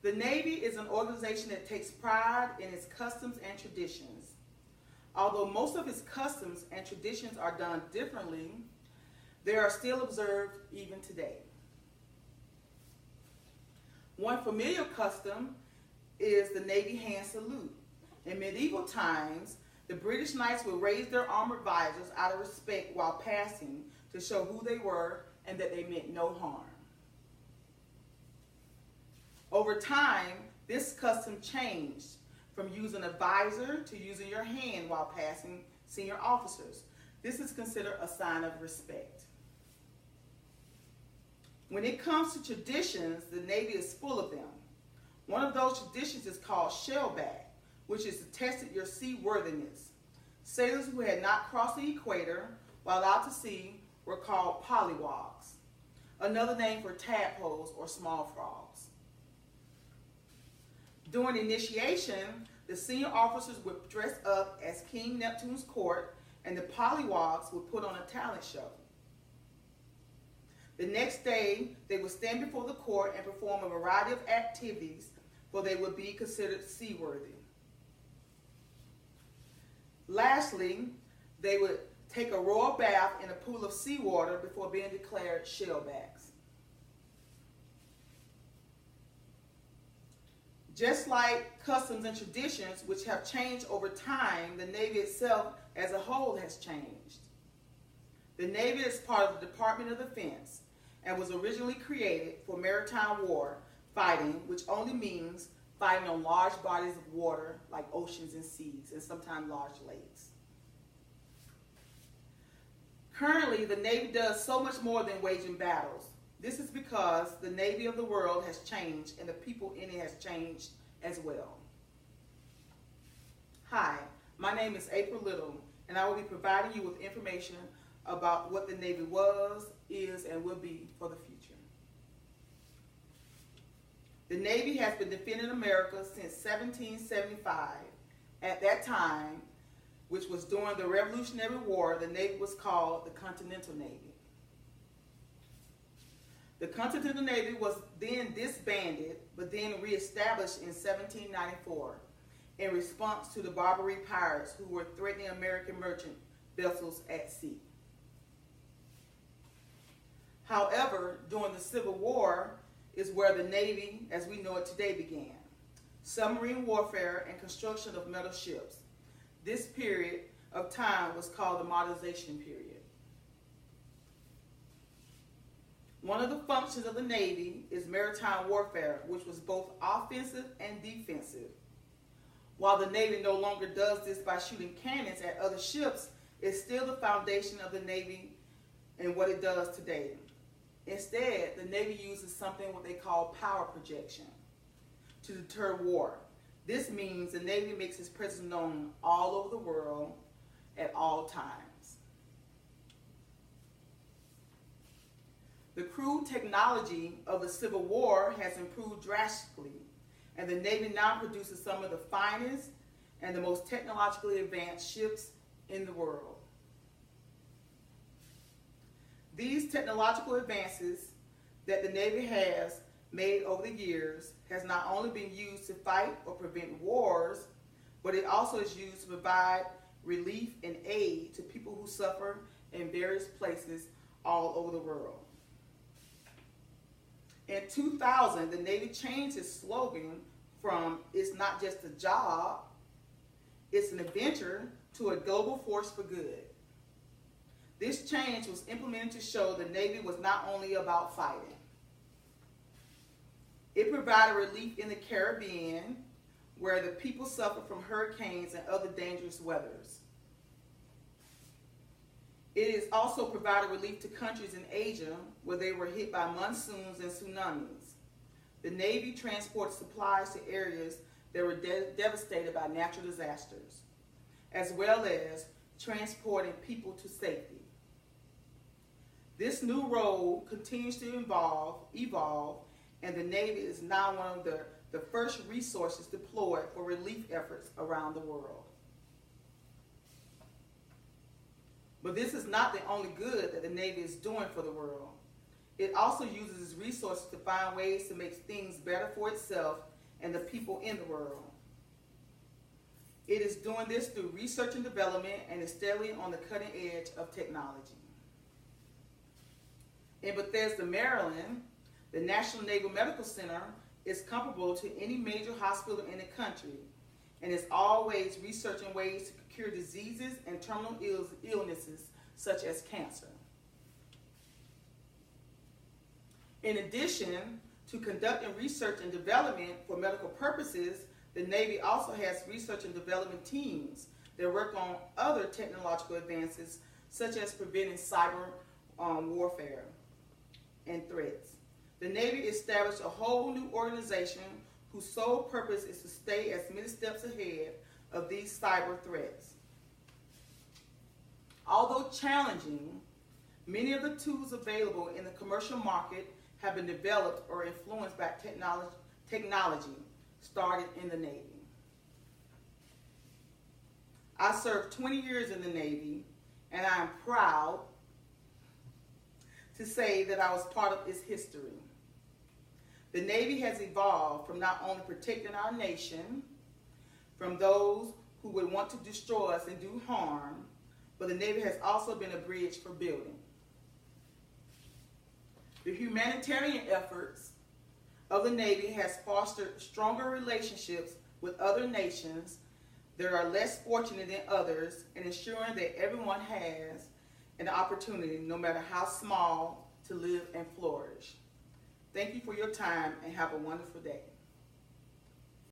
The Navy is an organization that takes pride in its customs and traditions. Although most of its customs and traditions are done differently, they are still observed even today. One familiar custom is the Navy hand salute. In medieval times, the British knights would raise their armored visors out of respect while passing to show who they were and that they meant no harm. Over time, this custom changed from using a visor to using your hand while passing senior officers. This is considered a sign of respect. When it comes to traditions, the Navy is full of them. One of those traditions is called shellback, which is to test your seaworthiness. Sailors who had not crossed the equator while out to sea were called polywogs, another name for tadpoles or small frogs. During initiation, the senior officers would dress up as King Neptune's court, and the polywogs would put on a talent show. The next day, they would stand before the court and perform a variety of activities, for they would be considered seaworthy. Lastly, they would take a royal bath in a pool of seawater before being declared shellbacks. Just like customs and traditions, which have changed over time, the Navy itself as a whole has changed. The Navy is part of the Department of Defense and was originally created for maritime war fighting, which only means fighting on large bodies of water like oceans and seas, and sometimes large lakes. Currently, the Navy does so much more than waging battles. This is because the Navy of the world has changed and the people in it has changed as well. Hi, my name is April Little, and I will be providing you with information about what the Navy was, is, and will be for the future. The Navy has been defending America since 1775. At that time, which was during the Revolutionary War, the Navy was called the Continental Navy. The Continental Navy was then disbanded, but then reestablished in 1794 in response to the Barbary pirates who were threatening American merchant vessels at sea. However, during the Civil War is where the Navy, as we know it today, began. Submarine warfare and construction of metal ships. This period of time was called the modernization period. One of the functions of the Navy is maritime warfare, which was both offensive and defensive. While the Navy no longer does this by shooting cannons at other ships, it's still the foundation of the Navy and what it does today. Instead, the Navy uses something what they call power projection to deter war. This means the Navy makes its presence known all over the world at all times. The crude technology of the Civil War has improved drastically, and the Navy now produces some of the finest and the most technologically advanced ships in the world. These technological advances that the Navy has made over the years has not only been used to fight or prevent wars, but it also is used to provide relief and aid to people who suffer in various places all over the world. In 2000, the Navy changed its slogan from "It's not just a job, it's an adventure" to "A global force for good." This change was implemented to show the Navy was not only about fighting. It provided relief in the Caribbean, where the people suffer from hurricanes and other dangerous weathers. It has also provided relief to countries in Asia where they were hit by monsoons and tsunamis. The Navy transported supplies to areas that were devastated by natural disasters, as well as transporting people to safety. This new role continues to evolve, and the Navy is now one of the first resources deployed for relief efforts around the world. But this is not the only good that the Navy is doing for the world. It also uses its resources to find ways to make things better for itself and the people in the world. It is doing this through research and development and is steadily on the cutting edge of technology. In Bethesda, Maryland, the National Naval Medical Center is comparable to any major hospital in the country and is always researching ways to cure diseases and terminal illnesses such as cancer. In addition to conducting research and development for medical purposes, the Navy also has research and development teams that work on other technological advances such as preventing cyber warfare and threats. The Navy established a whole new organization whose sole purpose is to stay as many steps ahead of these cyber threats. Although challenging, many of the tools available in the commercial market have been developed or influenced by technology started in the Navy. I served 20 years in the Navy, and I am proud to say that I was part of its history. The Navy has evolved from not only protecting our nation from those who would want to destroy us and do harm, but the Navy has also been a bridge for building. The humanitarian efforts of the Navy has fostered stronger relationships with other nations that are less fortunate than others and ensuring that everyone has an opportunity, no matter how small, to live and flourish. Thank you for your time and have a wonderful day.